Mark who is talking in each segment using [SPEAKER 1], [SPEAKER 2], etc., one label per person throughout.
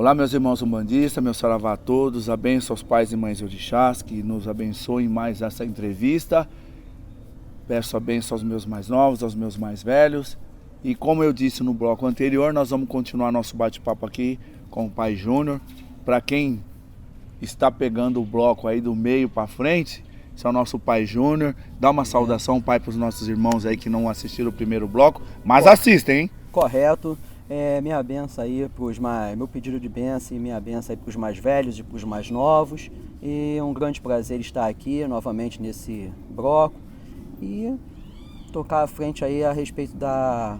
[SPEAKER 1] Olá, meus irmãos umbandistas, meu saravá a todos, abençoe aos pais e mães orixás, que nos abençoem mais essa entrevista. Peço a bênção aos meus mais novos, aos meus mais velhos. E como eu disse no bloco anterior, nós vamos continuar nosso bate-papo aqui com o Pai Júnior. Para quem está pegando o bloco aí do meio para frente, esse é o nosso Pai Júnior. Dá uma saudação, Pai, para os nossos irmãos aí que não assistiram o primeiro bloco, mas assistem, hein?
[SPEAKER 2] Correto. Minha benção aí pros meu pedido de benção e minha benção aí para os mais velhos e para os mais novos. E é um grande prazer estar aqui novamente nesse bloco e tocar à frente aí a respeito da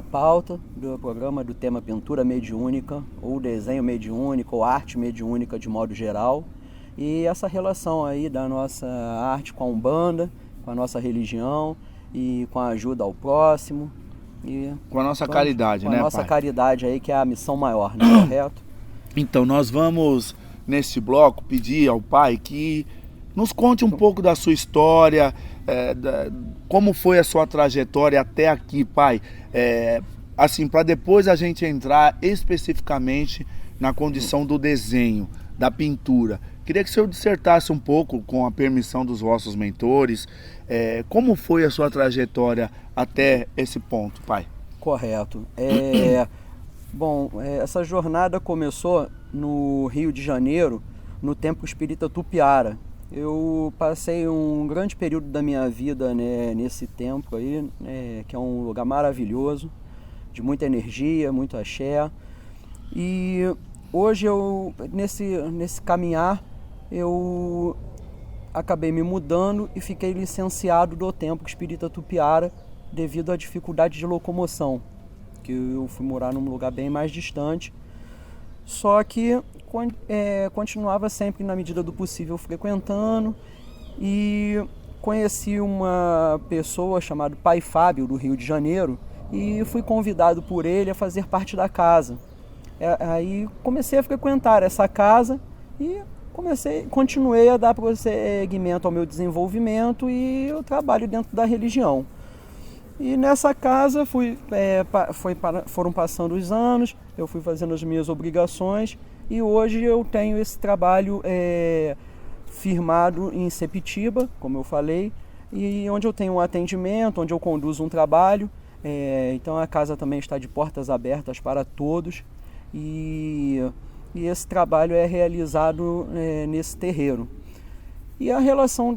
[SPEAKER 2] pauta do programa do tema pintura mediúnica, ou desenho mediúnico, ou arte mediúnica de modo geral. E essa relação aí da nossa arte com a Umbanda, com a nossa religião e com a ajuda ao próximo. E
[SPEAKER 1] com a nossa caridade, né, Pai?
[SPEAKER 2] Com a nossa caridade aí, que é a missão maior, né? Correto?
[SPEAKER 1] Então, nós vamos, nesse bloco, pedir ao Pai que nos conte um pouco da sua história, como foi a sua trajetória até aqui, Pai. Assim, para depois a gente entrar especificamente na condição do desenho, da pintura. Queria que o senhor dissertasse um pouco, com a permissão dos vossos mentores, como foi a sua trajetória até esse ponto, Pai?
[SPEAKER 2] Correto. Bom, essa jornada começou no Rio de Janeiro, no Templo Espírita Tupiara. Eu passei um grande período da minha vida, né, nesse templo aí, que é um lugar maravilhoso, de muita energia, muito axé. E hoje nesse caminhar, eu acabei me mudando e fiquei licenciado do Templo Espírita Tupiara devido à dificuldade de locomoção, que eu fui morar num lugar bem mais distante. Só que continuava sempre, na medida do possível, frequentando, e conheci uma pessoa chamada Pai Fábio, do Rio de Janeiro, e fui convidado por ele a fazer parte da casa. Aí comecei a frequentar essa casa e continuei a dar prosseguimento ao meu desenvolvimento e o trabalho dentro da religião. E nessa casa foram passando os anos, eu fui fazendo as minhas obrigações e hoje eu tenho esse trabalho firmado em Sepitiba, como eu falei, e onde eu tenho um atendimento, onde eu conduzo um trabalho. Então a casa também está de portas abertas para todos e esse trabalho é realizado nesse terreiro. E a relação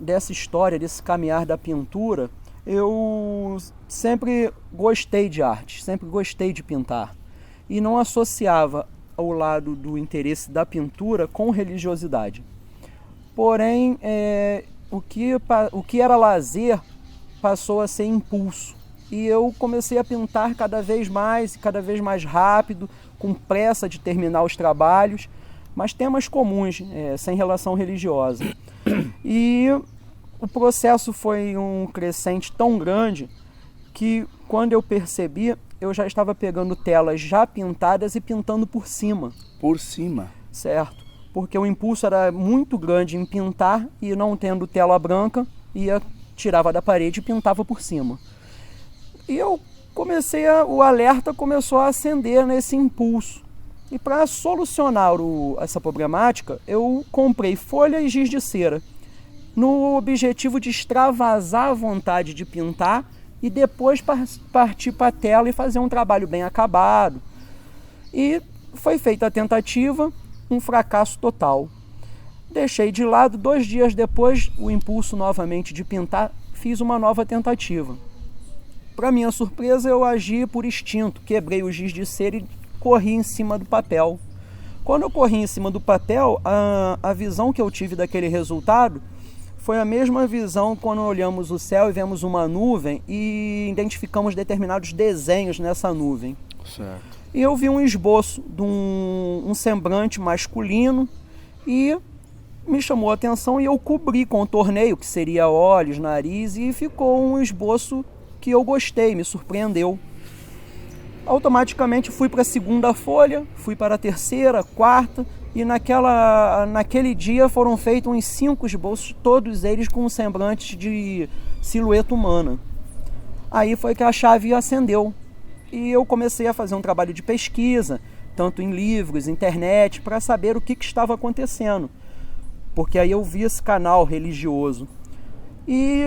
[SPEAKER 2] dessa história, desse caminhar da pintura, eu sempre gostei de arte, sempre gostei de pintar e não associava ao lado do interesse da pintura com religiosidade. Porém, o que era lazer passou a ser impulso e eu comecei a pintar cada vez mais rápido, com pressa de terminar os trabalhos, mas temas comuns, sem relação religiosa. E o processo foi um crescente tão grande que, quando eu percebi, eu já estava pegando telas já pintadas e pintando por cima.
[SPEAKER 1] Por cima?
[SPEAKER 2] Certo, porque o impulso era muito grande em pintar e, não tendo tela branca, tirava da parede e pintava por cima. E eu o alerta começou a acender nesse impulso. E para solucionar essa problemática, eu comprei folha e giz de cera, no objetivo de extravasar a vontade de pintar e depois partir para a tela e fazer um trabalho bem acabado. E foi feita a tentativa, um fracasso total. Deixei de lado, 2 dias depois, o impulso novamente de pintar, fiz uma nova tentativa. Para minha surpresa, eu agi por instinto, quebrei o giz de cera e corri em cima do papel. Quando eu corri em cima do papel, a visão que eu tive daquele resultado foi a mesma visão quando olhamos o céu e vemos uma nuvem e identificamos determinados desenhos nessa nuvem.
[SPEAKER 1] Certo.
[SPEAKER 2] E eu vi um esboço de um semblante masculino e me chamou a atenção e eu contornei o que seria olhos, nariz, e ficou um esboço que eu gostei, me surpreendeu. Automaticamente fui para a segunda folha, fui para a terceira, quarta, e naquele dia foram feitos uns 5 esboços, todos eles com semblantes de silhueta humana. Aí foi que a chave acendeu e eu comecei a fazer um trabalho de pesquisa, tanto em livros, internet, para saber o que estava acontecendo. Porque aí eu vi esse canal religioso. E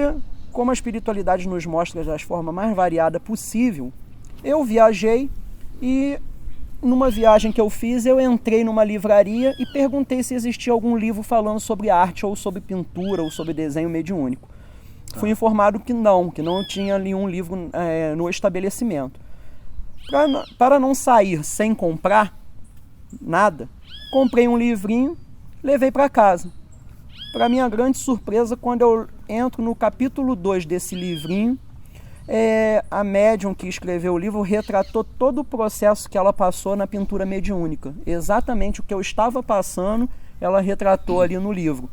[SPEAKER 2] como a espiritualidade nos mostra da forma mais variada possível, eu viajei e numa viagem que eu fiz, eu entrei numa livraria e perguntei se existia algum livro falando sobre arte ou sobre pintura ou sobre desenho mediúnico. Fui informado que não tinha nenhum livro no estabelecimento. Para não sair sem comprar nada, comprei um livrinho, levei para casa. Para minha grande surpresa, quando eu entro no capítulo 2 desse livrinho, a médium que escreveu o livro retratou todo o processo que ela passou na pintura mediúnica. Exatamente o que eu estava passando, ela retratou ali no livro.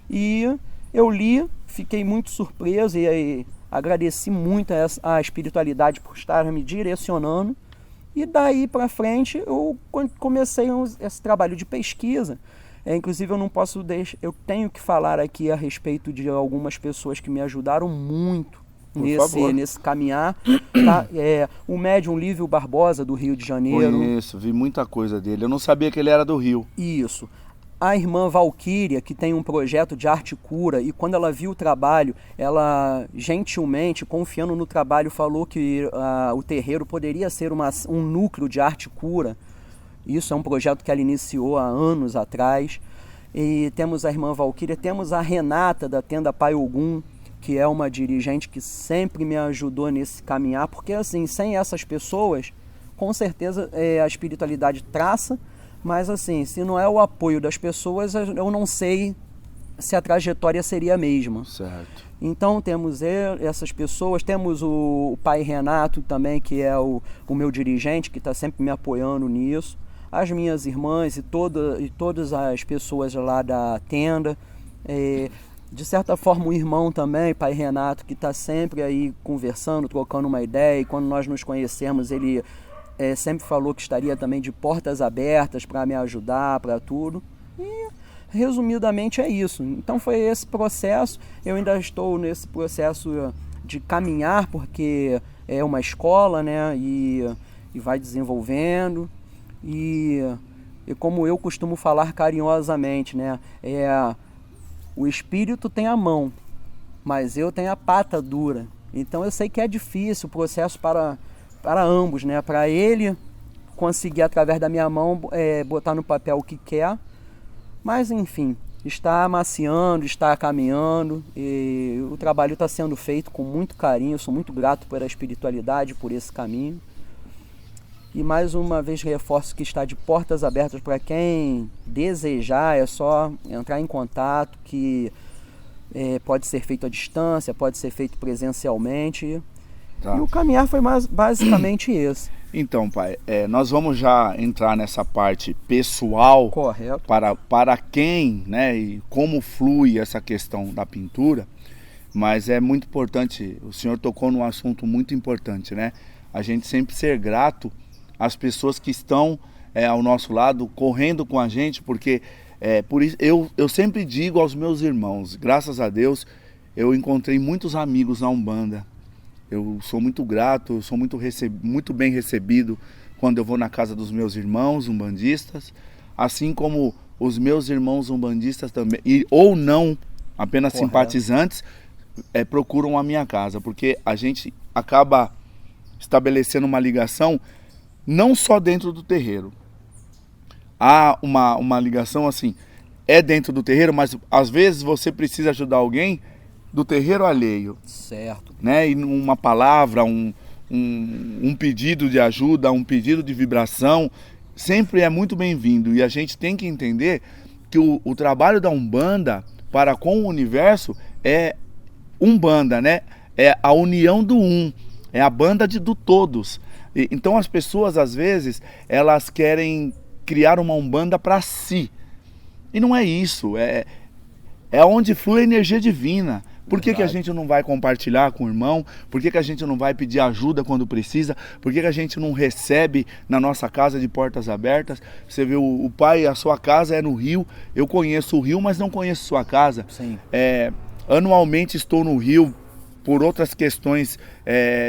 [SPEAKER 2] E eu li, fiquei muito surpreso e agradeci muito a espiritualidade por estar me direcionando. E daí para frente eu comecei esse trabalho de pesquisa. Inclusive eu tenho que falar aqui a respeito de algumas pessoas que me ajudaram muito nesse caminhar. Tá? O médium Lívio Barbosa, do Rio de Janeiro.
[SPEAKER 1] Conheço, vi muita coisa dele. Eu não sabia que ele era do Rio.
[SPEAKER 2] Isso. A irmã Valquíria, que tem um projeto de arte cura, e quando ela viu o trabalho, ela gentilmente, confiando no trabalho, falou que o terreiro poderia ser um núcleo de arte cura. Isso é um projeto que ela iniciou há anos atrás. E temos a irmã Valquíria, temos a Renata, da Tenda Pai Ogum, que é uma dirigente que sempre me ajudou nesse caminhar, porque assim, sem essas pessoas, com certeza a espiritualidade traça, mas assim, se não é o apoio das pessoas, eu não sei se a trajetória seria a mesma.
[SPEAKER 1] Certo.
[SPEAKER 2] Então temos essas pessoas, temos o pai Renato também, que é o meu dirigente, que está sempre me apoiando nisso, as minhas irmãs e todas as pessoas lá da tenda, de certa forma o irmão também, pai Renato, que está sempre aí conversando, trocando uma ideia, e quando nós nos conhecemos ele sempre falou que estaria também de portas abertas para me ajudar, para tudo. E resumidamente é isso. Então foi esse processo. Eu ainda estou nesse processo de caminhar, porque é uma escola, né? E vai desenvolvendo. E como eu costumo falar carinhosamente, né? O espírito tem a mão, mas eu tenho a pata dura. Então eu sei que é difícil o processo para ambos, né? Para ele conseguir, através da minha mão, botar no papel o que quer. Mas, enfim, está amaciando, está caminhando, e o trabalho está sendo feito com muito carinho. Eu sou muito grato pela espiritualidade, por esse caminho. E mais uma vez reforço que está de portas abertas para quem desejar, é só entrar em contato, que pode ser feito à distância, pode ser feito presencialmente. Tá. E o caminhar foi basicamente esse.
[SPEAKER 1] Então, pai, nós vamos já entrar nessa parte pessoal.
[SPEAKER 2] Correto.
[SPEAKER 1] Para quem, né, e como flui essa questão da pintura, mas é muito importante, o senhor tocou num assunto muito importante, né? A gente sempre ser grato às pessoas que estão ao nosso lado, correndo com a gente, porque por isso eu sempre digo aos meus irmãos, graças a Deus, eu encontrei muitos amigos na Umbanda. Eu sou muito grato, eu sou muito bem recebido quando eu vou na casa dos meus irmãos umbandistas, assim como os meus irmãos umbandistas também, ou não, apenas Correto. Simpatizantes, procuram a minha casa, porque a gente acaba estabelecendo uma ligação não só dentro do terreiro. Há uma ligação assim, dentro do terreiro, mas às vezes você precisa ajudar alguém do terreiro alheio.
[SPEAKER 2] Certo.
[SPEAKER 1] Né? E uma palavra, um pedido de ajuda, um pedido de vibração, sempre é muito bem-vindo. E a gente tem que entender que o trabalho da Umbanda para com o universo é Umbanda, né? É a união do é a banda do todos. Então as pessoas, às vezes, elas querem criar uma Umbanda para si. E não é isso, é onde flui a energia divina. Por que a gente não vai compartilhar com o irmão? Por que a gente não vai pedir ajuda quando precisa? Por que a gente não recebe na nossa casa de portas abertas? Você vê, o pai, a sua casa é no Rio. Eu conheço o Rio, mas não conheço sua casa.
[SPEAKER 2] Sim.
[SPEAKER 1] Anualmente estou no Rio por outras questões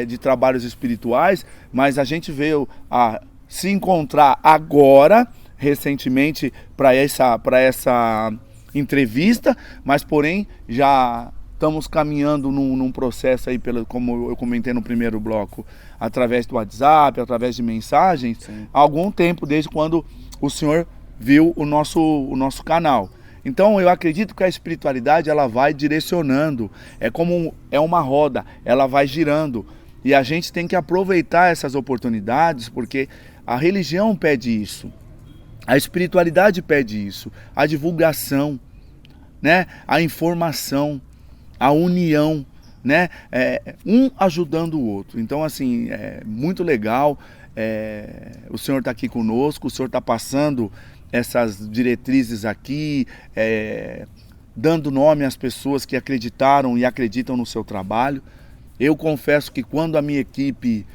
[SPEAKER 1] de trabalhos espirituais, mas a gente veio há se encontrar agora, recentemente, para essa entrevista, mas porém já estamos caminhando num processo aí, como eu comentei no primeiro bloco, através do WhatsApp, através de mensagens,
[SPEAKER 2] Sim.
[SPEAKER 1] há algum tempo, desde quando o senhor viu o nosso canal. Então eu acredito que a espiritualidade ela vai direcionando, é uma roda, ela vai girando. E a gente tem que aproveitar essas oportunidades, porque a religião pede isso, a espiritualidade pede isso, a divulgação, né? A informação, a união, né? Um ajudando o outro. Então, assim, é muito legal. O senhor está aqui conosco, o senhor está passando essas diretrizes aqui, dando nome às pessoas que acreditaram e acreditam no seu trabalho. Eu confesso que quando a minha equipe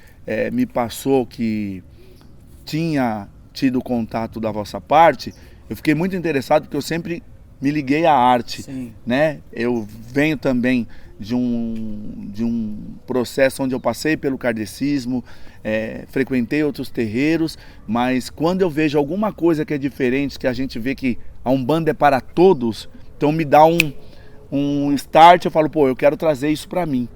[SPEAKER 1] me passou que tinha tido contato da vossa parte, eu fiquei muito interessado, porque eu sempre me liguei à arte,
[SPEAKER 2] Sim.
[SPEAKER 1] né? Eu venho também de um processo onde eu passei pelo kardecismo, frequentei outros terreiros, mas quando eu vejo alguma coisa que é diferente, que a gente vê que a Umbanda é para todos, então me dá um start, eu falo, pô, eu quero trazer isso para mim.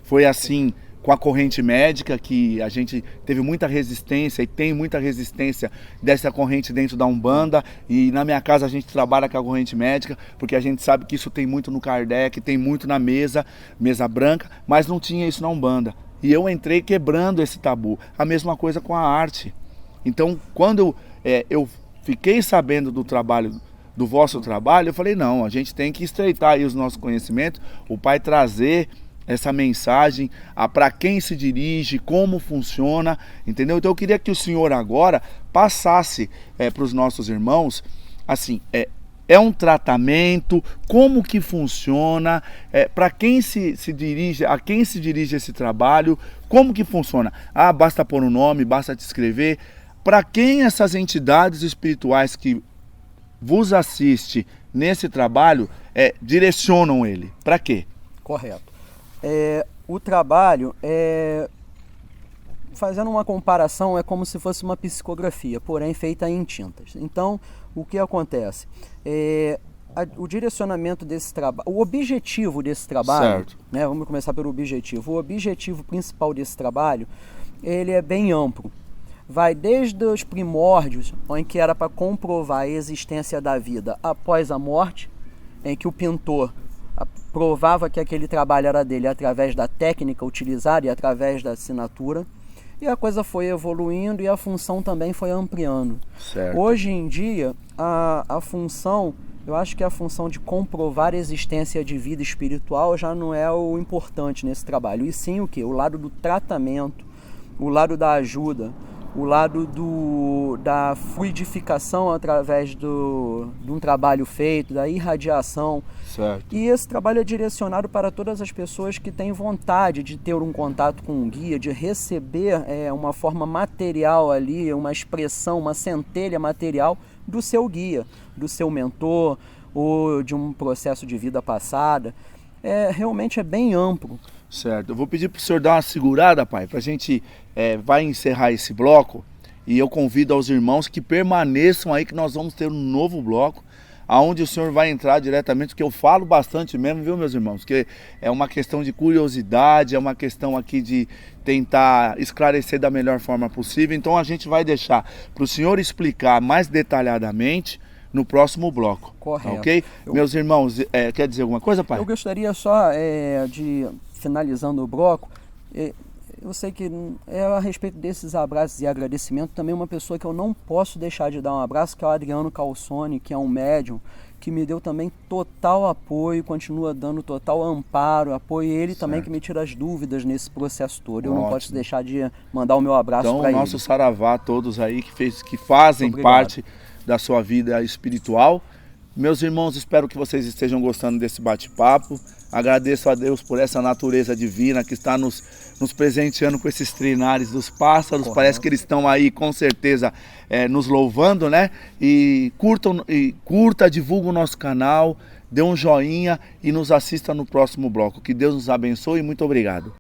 [SPEAKER 1] Foi assim com a corrente médica, que a gente teve muita resistência e tem muita resistência dessa corrente dentro da Umbanda, e na minha casa a gente trabalha com a corrente médica, porque a gente sabe que isso tem muito no Kardec, tem muito na mesa branca, mas não tinha isso na Umbanda. E eu entrei quebrando esse tabu. A mesma coisa com a arte. Então, quando eu fiquei sabendo do vosso trabalho, eu falei, não, a gente tem que estreitar aí os nossos conhecimentos, o pai trazer essa mensagem, para quem se dirige, como funciona, entendeu? Então eu queria que o senhor agora passasse para os nossos irmãos, assim, é um tratamento, como que funciona, para quem se dirige, a quem se dirige esse trabalho, como que funciona? Ah, basta pôr um nome, basta te escrever. Para quem essas entidades espirituais que vos assiste nesse trabalho direcionam ele? Para quê?
[SPEAKER 2] Correto. O trabalho, fazendo uma comparação, é como se fosse uma psicografia, porém feita em tintas. Então, o que acontece? O direcionamento desse trabalho, o objetivo desse trabalho, né, vamos começar pelo objetivo. O objetivo principal desse trabalho, ele é bem amplo. Vai desde os primórdios, em que era para comprovar a existência da vida após a morte, em que o pintor provava que aquele trabalho era dele através da técnica utilizada e através da assinatura, e a coisa foi evoluindo e a função também foi ampliando.
[SPEAKER 1] Certo.
[SPEAKER 2] Hoje em dia, a função, eu acho que a função de comprovar a existência de vida espiritual já não é o importante nesse trabalho, e sim o quê? O lado do tratamento, o lado da ajuda, o lado da fluidificação através de um trabalho feito, da irradiação.
[SPEAKER 1] Certo.
[SPEAKER 2] E esse trabalho é direcionado para todas as pessoas que têm vontade de ter um contato com um guia, de receber uma forma material ali, uma expressão, uma centelha material do seu guia, do seu mentor ou de um processo de vida passada. Realmente é bem amplo.
[SPEAKER 1] Certo. Eu vou pedir para o senhor dar uma segurada, pai, para a gente vai encerrar esse bloco, e eu convido aos irmãos que permaneçam aí, que nós vamos ter um novo bloco, aonde o senhor vai entrar diretamente, porque eu falo bastante mesmo, viu, meus irmãos? Que é uma questão de curiosidade, é uma questão aqui de tentar esclarecer da melhor forma possível. Então a gente vai deixar para o senhor explicar mais detalhadamente no próximo bloco.
[SPEAKER 2] Correto.
[SPEAKER 1] Ok? Meus irmãos, quer dizer alguma coisa, pai?
[SPEAKER 2] Eu gostaria só finalizando o bloco, eu sei que a respeito desses abraços e agradecimento, também uma pessoa que eu não posso deixar de dar um abraço, que é o Adriano Calçone, que é um médium, que me deu também total apoio, continua dando total amparo, apoio, e ele também que me tira as dúvidas nesse processo todo. Eu não posso deixar de mandar o meu abraço para ele.
[SPEAKER 1] Então, nosso saravá a todos aí que fazem parte da sua vida espiritual. Meus irmãos, espero que vocês estejam gostando desse bate-papo. Agradeço a Deus por essa natureza divina que está nos presenteando com esses trinares dos pássaros. Correto. Parece que eles estão aí, com certeza, nos louvando, né? E curta, divulga o nosso canal, dê um joinha e nos assista no próximo bloco. Que Deus nos abençoe e muito obrigado.